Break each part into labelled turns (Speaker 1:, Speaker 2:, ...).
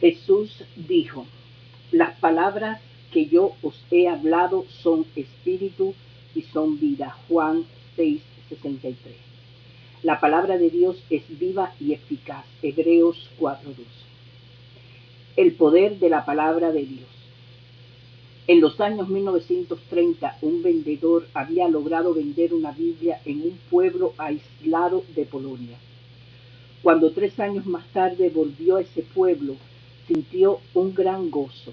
Speaker 1: Jesús dijo: las palabras que yo os he hablado son espíritu y son vida. Juan 6:63. La palabra de Dios es viva y eficaz. Hebreos 4:12. El poder de la palabra de Dios. En los años 1930, un vendedor había logrado vender una Biblia en un pueblo aislado de Polonia. Cuando 3 años más tarde volvió a ese pueblo, sintió un gran gozo.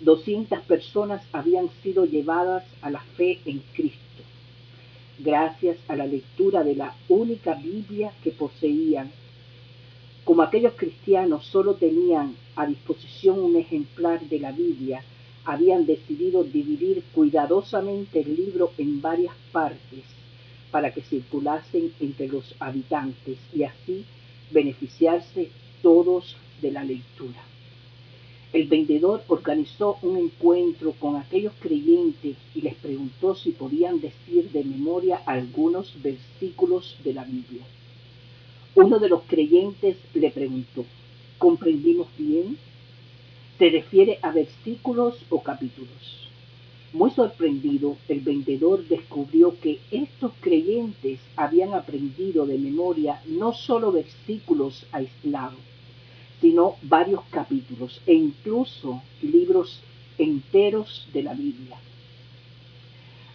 Speaker 1: 200 personas habían sido llevadas a la fe en Cristo, gracias a la lectura de la única Biblia que poseían. Como aquellos cristianos solo tenían a disposición un ejemplar de la Biblia, habían decidido dividir cuidadosamente el libro en varias partes para que circulasen entre los habitantes y así beneficiarse todos de la lectura. El vendedor organizó un encuentro con aquellos creyentes y les preguntó si podían decir de memoria algunos versículos de la Biblia. Uno de los creyentes le preguntó: ¿comprendimos bien? ¿Se refiere a versículos o capítulos? Muy sorprendido, el vendedor descubrió que estos creyentes habían aprendido de memoria no solo versículos aislados, sino varios capítulos e incluso libros enteros de la Biblia.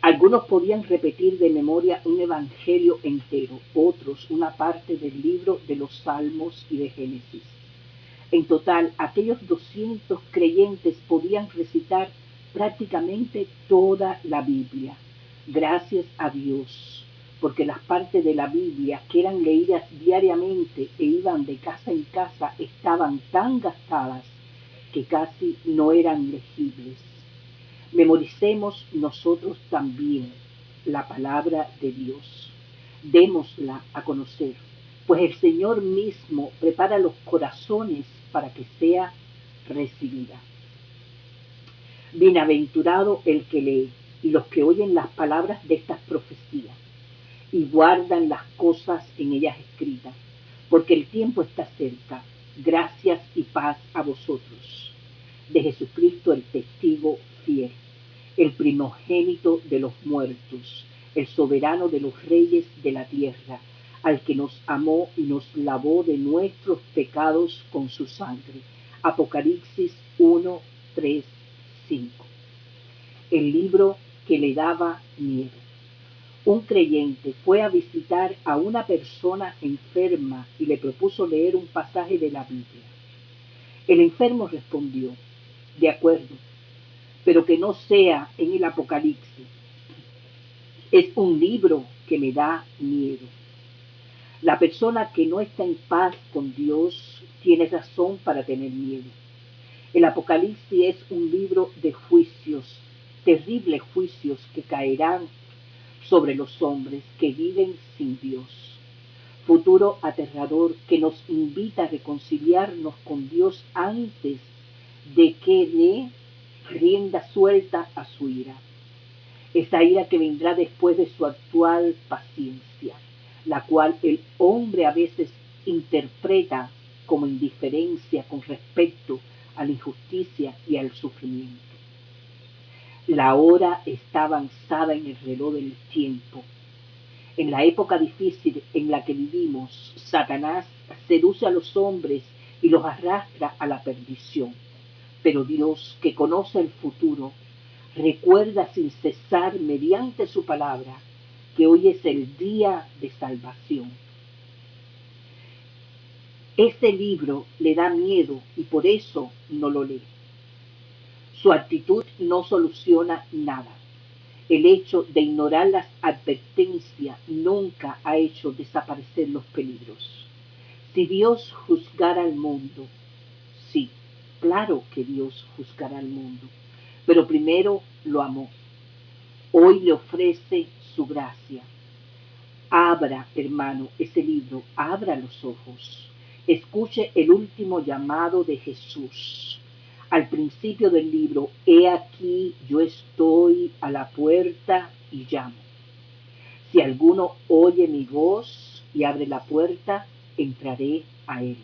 Speaker 1: Algunos podían repetir de memoria un evangelio entero, otros una parte del libro de los Salmos y de Génesis. En total, aquellos 200 creyentes podían recitar prácticamente toda la Biblia. Gracias a Dios, porque las partes de la Biblia que eran leídas diariamente e iban de casa en casa estaban tan gastadas que casi no eran legibles. Memoricemos nosotros también la palabra de Dios. Démosla a conocer, pues el Señor mismo prepara los corazones para que sea recibida. Bienaventurado el que lee y los que oyen las palabras de estas profecías y guardan las cosas en ellas escritas, porque el tiempo está cerca. Gracias y paz a vosotros. De Jesucristo, el testigo fiel, el primogénito de los muertos, el soberano de los reyes de la tierra, al que nos amó y nos lavó de nuestros pecados con su sangre. Apocalipsis 1, 3, 5. El libro que le daba miedo. Un creyente fue a visitar a una persona enferma y le propuso leer un pasaje de la Biblia. El enfermo respondió: de acuerdo, pero que no sea en el Apocalipsis. Es un libro que me da miedo. La persona que no está en paz con Dios tiene razón para tener miedo. El Apocalipsis es un libro de juicios, terribles juicios que caerán sobre los hombres que viven sin Dios. Futuro aterrador que nos invita a reconciliarnos con Dios antes de que dé rienda suelta a su ira. Esa ira que vendrá después de su actual paciencia, la cual el hombre a veces interpreta como indiferencia con respecto a la injusticia y al sufrimiento. La hora está avanzada en el reloj del tiempo. En la época difícil en la que vivimos, Satanás seduce a los hombres y los arrastra a la perdición. Pero Dios, que conoce el futuro, recuerda sin cesar mediante su palabra que hoy es el día de salvación. Este libro le da miedo y por eso no lo lee. Su actitud no soluciona nada. El hecho de ignorar las advertencias nunca ha hecho desaparecer los peligros. Si Dios juzgara al mundo, sí, claro que Dios juzgará al mundo, pero primero lo amó. Hoy le ofrece su gracia. Abra, hermano, ese libro, abra los ojos. Escuche el último llamado de Jesús. Al principio del libro: he aquí, yo estoy a la puerta y llamo. Si alguno oye mi voz y abre la puerta, entraré a él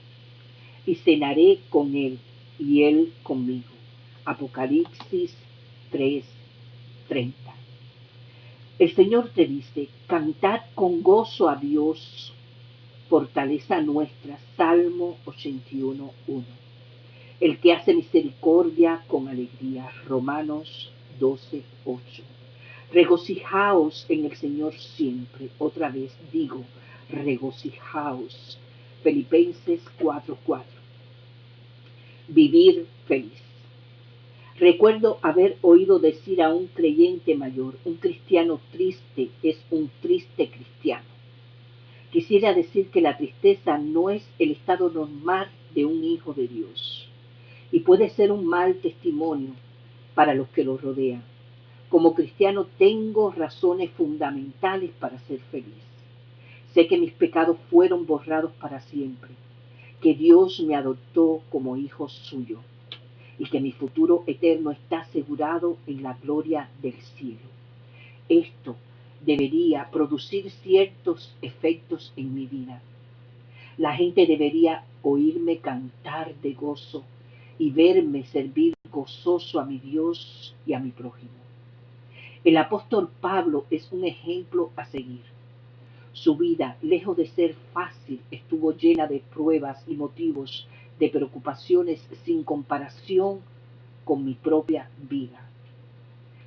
Speaker 1: y cenaré con él y Él conmigo. Apocalipsis 3:30. El Señor te dice, cantad con gozo a Dios, fortaleza nuestra. Salmo 81:1. El que hace misericordia con alegría. Romanos 12:8. Regocijaos en el Señor siempre. Otra vez digo, regocijaos. Filipenses 4:4. Vivir feliz. Recuerdo haber oído decir a un creyente mayor, un cristiano triste es un triste cristiano. Quisiera decir que la tristeza no es el estado normal de un hijo de Dios y puede ser un mal testimonio para los que lo rodean. Como cristiano tengo razones fundamentales para ser feliz. Sé que mis pecados fueron borrados para siempre, que Dios me adoptó como hijo suyo y que mi futuro eterno está asegurado en la gloria del cielo. Esto debería producir ciertos efectos en mi vida. La gente debería oírme cantar de gozo y verme servir gozoso a mi Dios y a mi prójimo. El apóstol Pablo es un ejemplo a seguir. Su vida, lejos de ser fácil, estuvo llena de pruebas y motivos de preocupaciones sin comparación con mi propia vida.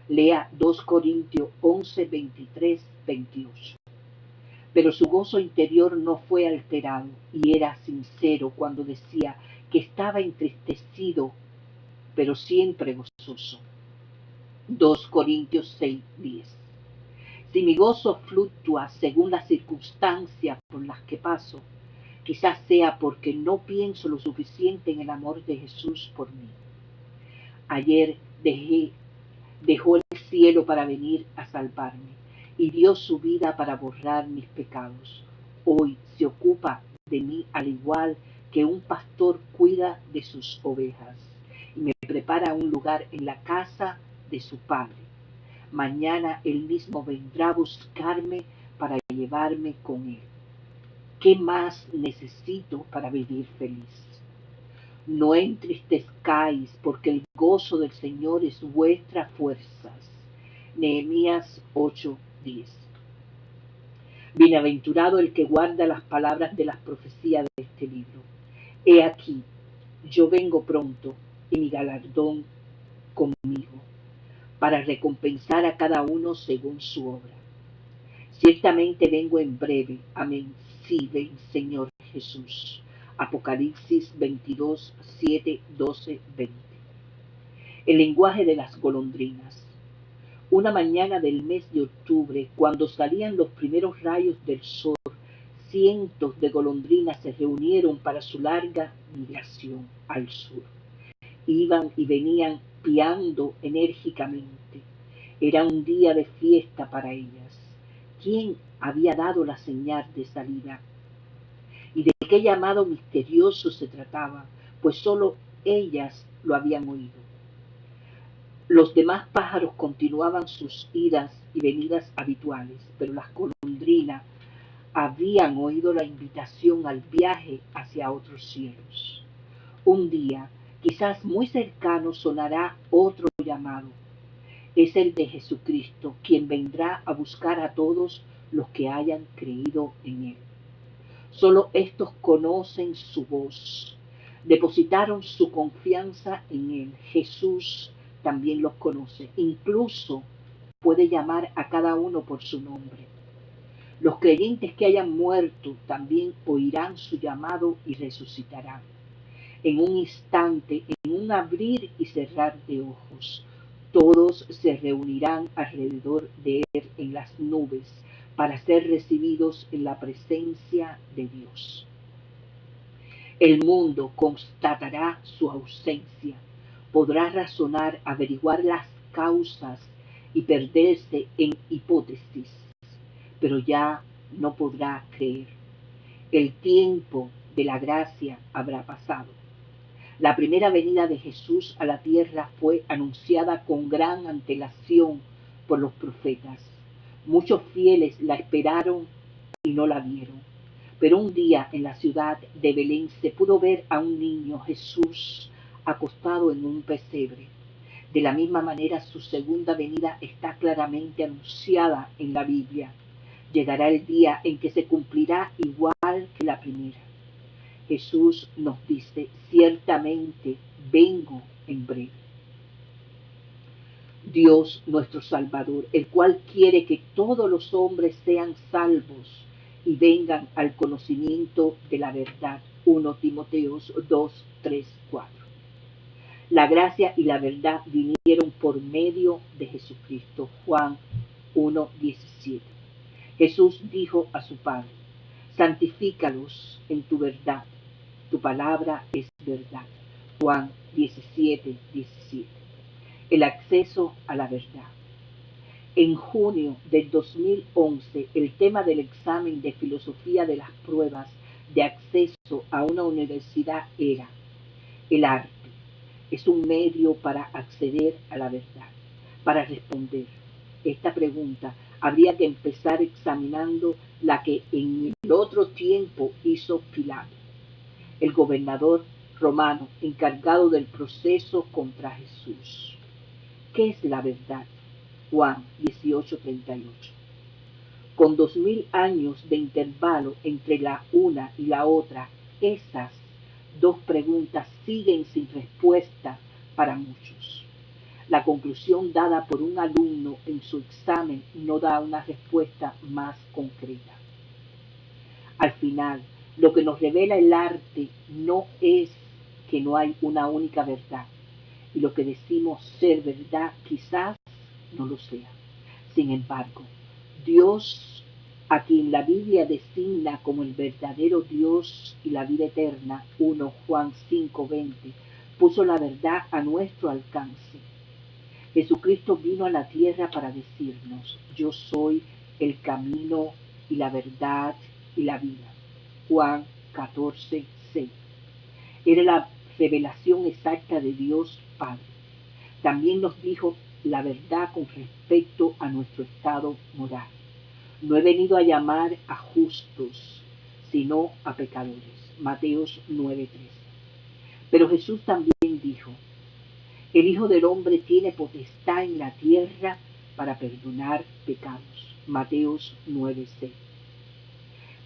Speaker 1: Lea 2 Corintios 11, 23, 28. Pero su gozo interior no fue alterado y era sincero cuando decía que estaba entristecido, pero siempre gozoso. 2 Corintios 6, 10. Si mi gozo fluctúa según las circunstancias por las que paso, quizás sea porque no pienso lo suficiente en el amor de Jesús por mí. Ayer dejó el cielo para venir a salvarme y dio su vida para borrar mis pecados. Hoy se ocupa de mí al igual que un pastor cuida de sus ovejas y me prepara un lugar en la casa de su Padre. Mañana Él mismo vendrá a buscarme para llevarme con Él. ¿Qué más necesito para vivir feliz? No entristezcáis, porque el gozo del Señor es vuestra fuerza. Nehemías 8:10. Bienaventurado el que guarda las palabras de las profecías de este libro. He aquí, yo vengo pronto, y mi galardón conmigo, para recompensar a cada uno según su obra. Ciertamente vengo en breve. Amén. Sí, ven, Señor Jesús. Apocalipsis 22, 7, 12, 20. El lenguaje de las golondrinas. Una mañana del mes de octubre, cuando salían los primeros rayos del sol, cientos de golondrinas se reunieron para su larga migración al sur. Iban y venían piando enérgicamente. Era un día de fiesta para ellas. ¿Quién había dado la señal de salida? ¿Y de qué llamado misterioso se trataba? Pues solo ellas lo habían oído. Los demás pájaros continuaban sus idas y venidas habituales, pero las golondrinas habían oído la invitación al viaje hacia otros cielos. Un día, quizás muy cercano, sonará otro llamado. Es el de Jesucristo, quien vendrá a buscar a todos los que hayan creído en Él. Solo estos conocen su voz. Depositaron su confianza en Él. Jesús también los conoce. Incluso puede llamar a cada uno por su nombre. Los creyentes que hayan muerto también oirán su llamado y resucitarán. En un instante, en un abrir y cerrar de ojos, todos se reunirán alrededor de Él en las nubes para ser recibidos en la presencia de Dios. El mundo constatará su ausencia, podrá razonar, averiguar las causas y perderse en hipótesis, pero ya no podrá creer. El tiempo de la gracia habrá pasado. La primera venida de Jesús a la tierra fue anunciada con gran antelación por los profetas. Muchos fieles la esperaron y no la vieron. Pero un día en la ciudad de Belén se pudo ver a un niño, Jesús, acostado en un pesebre. De la misma manera, su segunda venida está claramente anunciada en la Biblia. Llegará el día en que se cumplirá igual que la primera. Jesús nos dice, ciertamente vengo en breve. Dios nuestro Salvador, el cual quiere que todos los hombres sean salvos y vengan al conocimiento de la verdad. 1 Timoteos 2, 3, 4. La gracia y la verdad vinieron por medio de Jesucristo. Juan 1, 17. Jesús dijo a su Padre, santifícalos en tu verdad, tu palabra es verdad. Juan 17, 17. El acceso a la verdad. En junio del 2011, el tema del examen de filosofía de las pruebas de acceso a una universidad era: el arte es un medio para acceder a la verdad. Para responder esta pregunta, habría que empezar examinando la que en el otro tiempo hizo Pilato, el gobernador romano encargado del proceso contra Jesús. ¿Qué es la verdad? Juan 18:38. Con 2000 años de intervalo entre la una y la otra, esas dos preguntas siguen sin respuesta para muchos. La conclusión dada por un alumno en su examen no da una respuesta más concreta. Al final, lo que nos revela el arte no es que no hay una única verdad, y lo que decimos ser verdad quizás no lo sea. Sin embargo, Dios, a quien la Biblia designa como el verdadero Dios y la vida eterna, 1 Juan 5:20, puso la verdad a nuestro alcance. Jesucristo vino a la tierra para decirnos, yo soy el camino y la verdad y la vida. Juan 14:6. Era la revelación exacta de Dios Padre. También nos dijo la verdad con respecto a nuestro estado moral. No he venido a llamar a justos, sino a pecadores. Mateos 9:13. Pero Jesús también dijo, el Hijo del Hombre tiene potestad en la tierra para perdonar pecados. Mateos 9:6.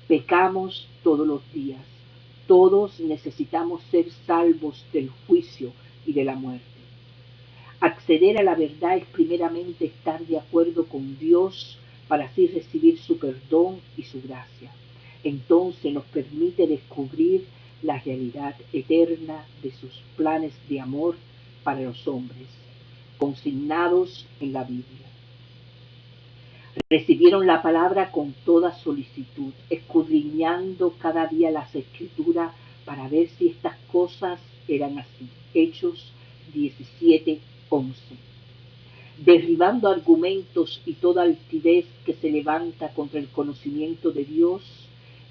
Speaker 1: Pecamos todos los días. Todos necesitamos ser salvos del juicio y de la muerte. Acceder a la verdad es primeramente estar de acuerdo con Dios para así recibir su perdón y su gracia. Entonces nos permite descubrir la realidad eterna de sus planes de amor para los hombres, consignados en la Biblia. Recibieron la palabra con toda solicitud, escudriñando cada día las Escrituras para ver si estas cosas eran así. Hechos 17:11. Derribando argumentos y toda altivez que se levanta contra el conocimiento de Dios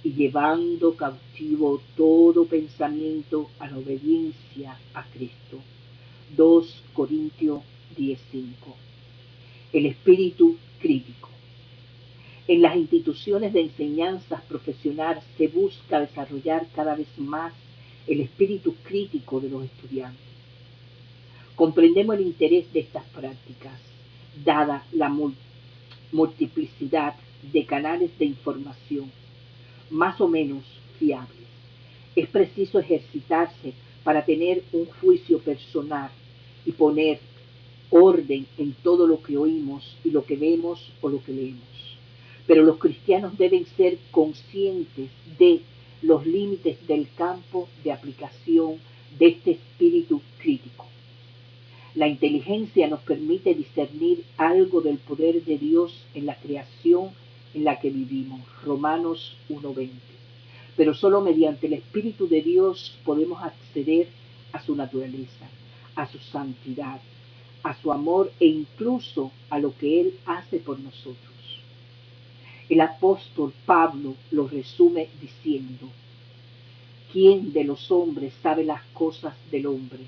Speaker 1: y llevando cautivo todo pensamiento a la obediencia a Cristo. 2 Corintios 10:5. El espíritu crítico. En las instituciones de enseñanza profesional se busca desarrollar cada vez más el espíritu crítico de los estudiantes. Comprendemos el interés de estas prácticas, dada la multiplicidad de canales de información, más o menos fiables. Es preciso ejercitarse para tener un juicio personal y poner orden en todo lo que oímos y lo que vemos o lo que leemos. Pero los cristianos deben ser conscientes de los límites del campo de aplicación de este espíritu crítico. La inteligencia nos permite discernir algo del poder de Dios en la creación en la que vivimos. Romanos 1:20. Pero solo mediante el Espíritu de Dios podemos acceder a su naturaleza, a su santidad, a su amor e incluso a lo que Él hace por nosotros. El apóstol Pablo lo resume diciendo, ¿quién de los hombres sabe las cosas del hombre,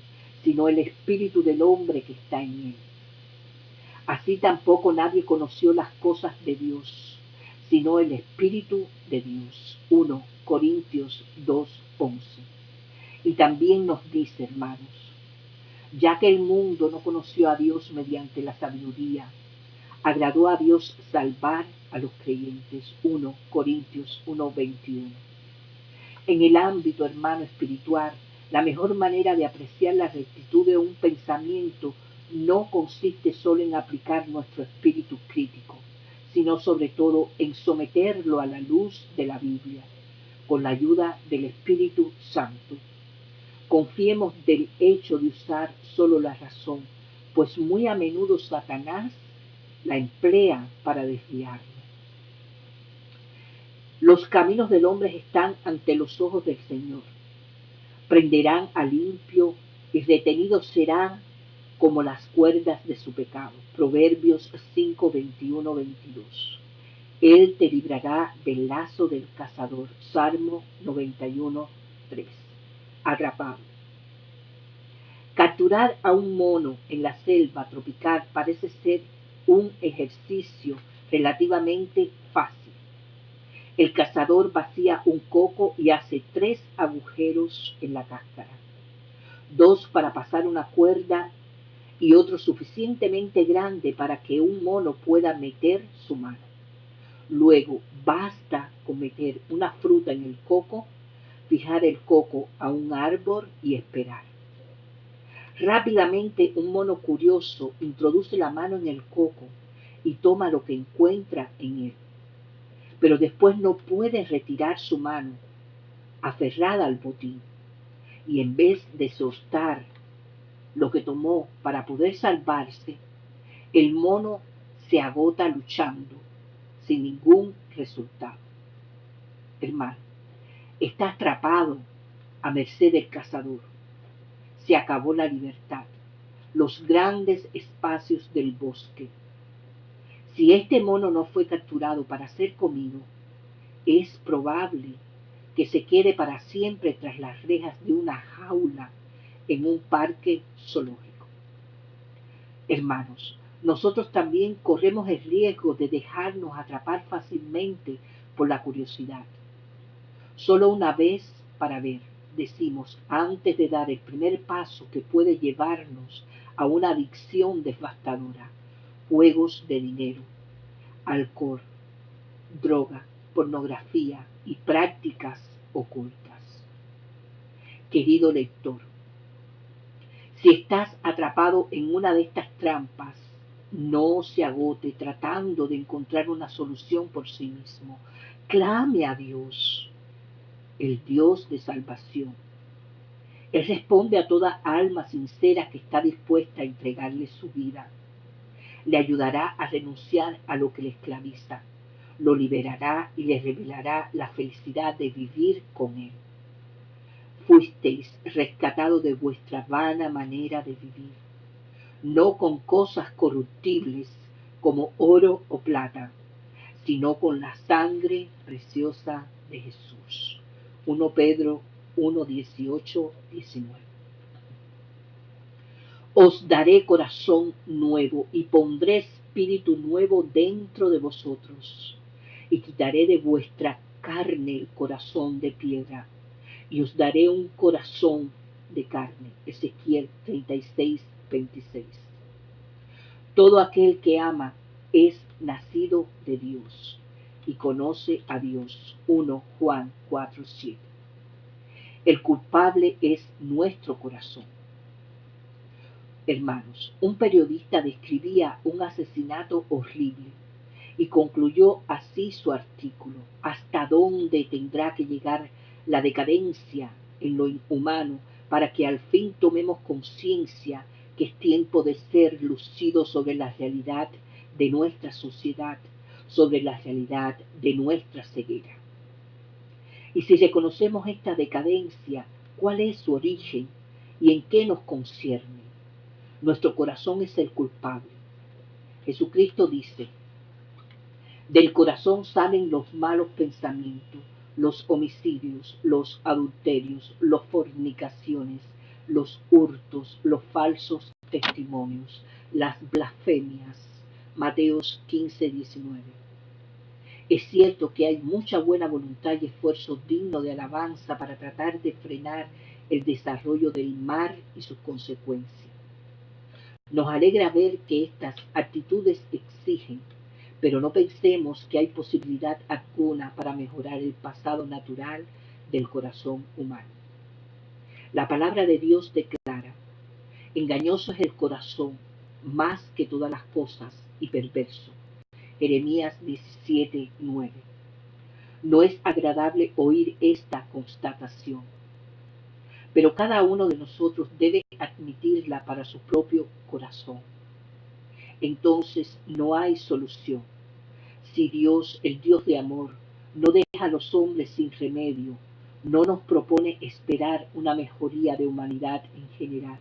Speaker 1: sino el espíritu del hombre que está en él? Así tampoco nadie conoció las cosas de Dios, sino el espíritu de Dios. 1 Corintios 2:11. Y también nos dice, hermanos, ya que el mundo no conoció a Dios mediante la sabiduría. Agradó a Dios salvar a los creyentes. 1 Corintios 1:21. En el ámbito, hermano, espiritual, la mejor manera de apreciar la rectitud de un pensamiento no consiste solo en aplicar nuestro espíritu crítico, sino sobre todo en someterlo a la luz de la Biblia, con la ayuda del Espíritu Santo. Confiemos del hecho de usar solo la razón, pues muy a menudo Satanás la emplea para desviarnos. Los caminos del hombre están ante los ojos del Señor. Prenderán al limpio y retenidos serán como las cuerdas de su pecado. Proverbios 5:21-22. Él te librará del lazo del cazador. Salmo 91:3. Atrapado. Capturar a un mono en la selva tropical parece ser un ejercicio relativamente fácil. El cazador vacía un coco y hace 3 agujeros en la cáscara, 2 para pasar una cuerda y otro suficientemente grande para que un mono pueda meter su mano. Luego basta con meter una fruta en el coco, fijar el coco a un árbol y esperar. Rápidamente un mono curioso introduce la mano en el coco y toma lo que encuentra en él, pero después no puede retirar su mano aferrada al botín, y en vez de soltar lo que tomó para poder salvarse, el mono se agota luchando sin ningún resultado. Hermano, está atrapado a merced del cazador. Se acabó la libertad, los grandes espacios del bosque. Si este mono no fue capturado para ser comido, es probable que se quede para siempre tras las rejas de una jaula en un parque zoológico. Hermanos, nosotros también corremos el riesgo de dejarnos atrapar fácilmente por la curiosidad. Solo una vez para ver, decimos, antes de dar el primer paso que puede llevarnos a una adicción devastadora: juegos de dinero, alcohol, droga, pornografía y prácticas ocultas. Querido lector, si estás atrapado en una de estas trampas, no se agote tratando de encontrar una solución por sí mismo. Clame a Dios, el Dios de salvación. Él responde a toda alma sincera que está dispuesta a entregarle su vida. Le ayudará a renunciar a lo que le esclaviza, lo liberará y le revelará la felicidad de vivir con él. Fuisteis rescatados de vuestra vana manera de vivir, no con cosas corruptibles como oro o plata, sino con la sangre preciosa de Jesús. 1 Pedro 1:18-19. Os daré corazón nuevo y pondré espíritu nuevo dentro de vosotros, y quitaré de vuestra carne el corazón de piedra, y os daré un corazón de carne. Ezequiel 36:26. Todo aquel que ama es nacido de Dios y conoce a Dios. 1 Juan 4:7. El culpable es nuestro corazón. Hermanos, un periodista describía un asesinato horrible y concluyó así su artículo: ¿hasta dónde tendrá que llegar la decadencia en lo inhumano para que al fin tomemos conciencia que es tiempo de ser lucidos sobre la realidad de nuestra sociedad, sobre la realidad de nuestra ceguera? Y si reconocemos esta decadencia, ¿cuál es su origen y en qué nos concierne? Nuestro corazón es el culpable. Jesucristo dice: del corazón salen los malos pensamientos, los homicidios, los adulterios, las fornicaciones, los hurtos, los falsos testimonios, las blasfemias. Mateos 15:19. Es cierto que hay mucha buena voluntad y esfuerzo digno de alabanza para tratar de frenar el desarrollo del mal y sus consecuencias. Nos alegra ver que estas actitudes exigen, pero no pensemos que hay posibilidad alguna para mejorar el pasado natural del corazón humano. La palabra de Dios declara: engañoso es el corazón más que todas las cosas y perverso. Jeremías 17:9. No es agradable oír esta constatación, pero cada uno de nosotros debe admitirla para su propio corazón. Entonces no hay solución. Si Dios, el Dios de amor, no deja a los hombres sin remedio, no nos propone esperar una mejoría de humanidad en general,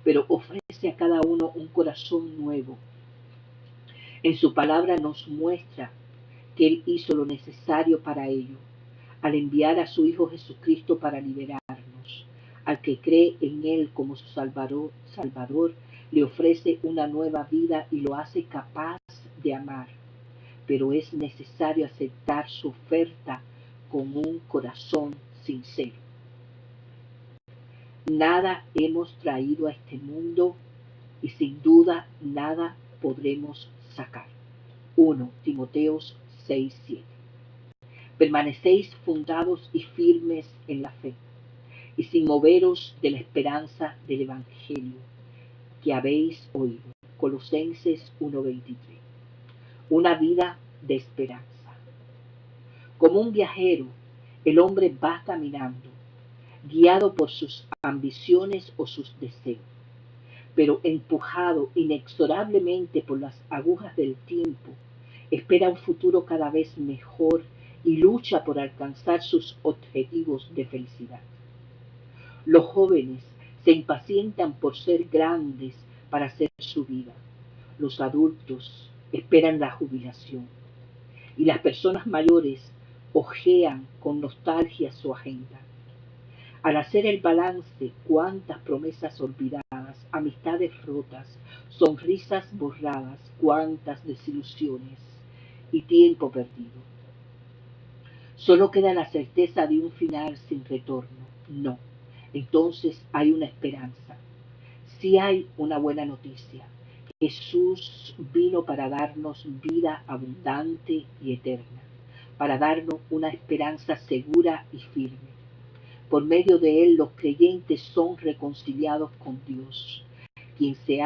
Speaker 1: pero ofrece a cada uno un corazón nuevo. En su palabra nos muestra que Él hizo lo necesario para ello, al enviar a su Hijo Jesucristo para liberarnos. Al que cree en Él como su Salvador, le ofrece una nueva vida y lo hace capaz de amar. Pero es necesario aceptar su oferta con un corazón sincero. Nada hemos traído a este mundo y sin duda nada podremos sacar. 1 Timoteos 6:7. Permanecéis fundados y firmes en la fe, y sin moveros de la esperanza del Evangelio que habéis oído. Colosenses 1:23. Una vida de esperanza. Como un viajero, el hombre va caminando, guiado por sus ambiciones o sus deseos, pero empujado inexorablemente por las agujas del tiempo, espera un futuro cada vez mejor y lucha por alcanzar sus objetivos de felicidad. Los jóvenes se impacientan por ser grandes para hacer su vida. Los adultos esperan la jubilación. Y las personas mayores hojean con nostalgia su agenda. Al hacer el balance, cuántas promesas olvidadas, amistades rotas, sonrisas borradas, cuántas desilusiones y tiempo perdido. Solo queda la certeza de un final sin retorno. No. Entonces hay una esperanza. Sí hay una buena noticia. Jesús vino para darnos vida abundante y eterna, para darnos una esperanza segura y firme. Por medio de Él los creyentes son reconciliados con Dios, quien se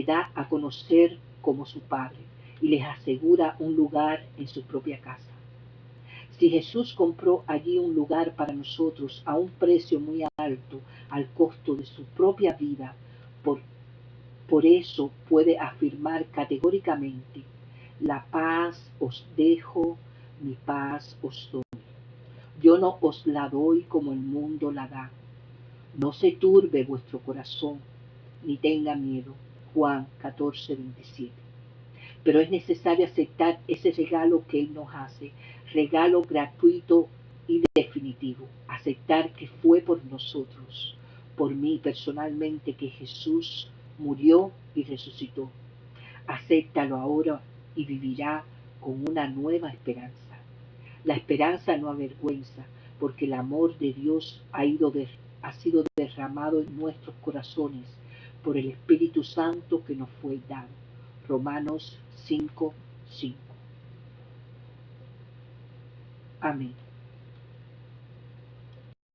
Speaker 1: da a conocer como su Padre y les asegura un lugar en su propia casa. Si Jesús compró allí un lugar para nosotros a un precio muy alto, al costo de su propia vida, por eso puede afirmar categóricamente: la paz os dejo, mi paz os doy. Yo no os la doy como el mundo la da. No se turbe vuestro corazón, ni tenga miedo. Juan 14:27. Pero es necesario aceptar ese regalo que Él nos hace, regalo gratuito y definitivo. Aceptar que fue por nosotros, por mí personalmente, que Jesús murió y resucitó. Acéptalo ahora y vivirá con una nueva esperanza. La esperanza no avergüenza, porque el amor de Dios ha sido derramado en nuestros corazones por el Espíritu Santo que nos fue dado. Romanos 5:5. Amén.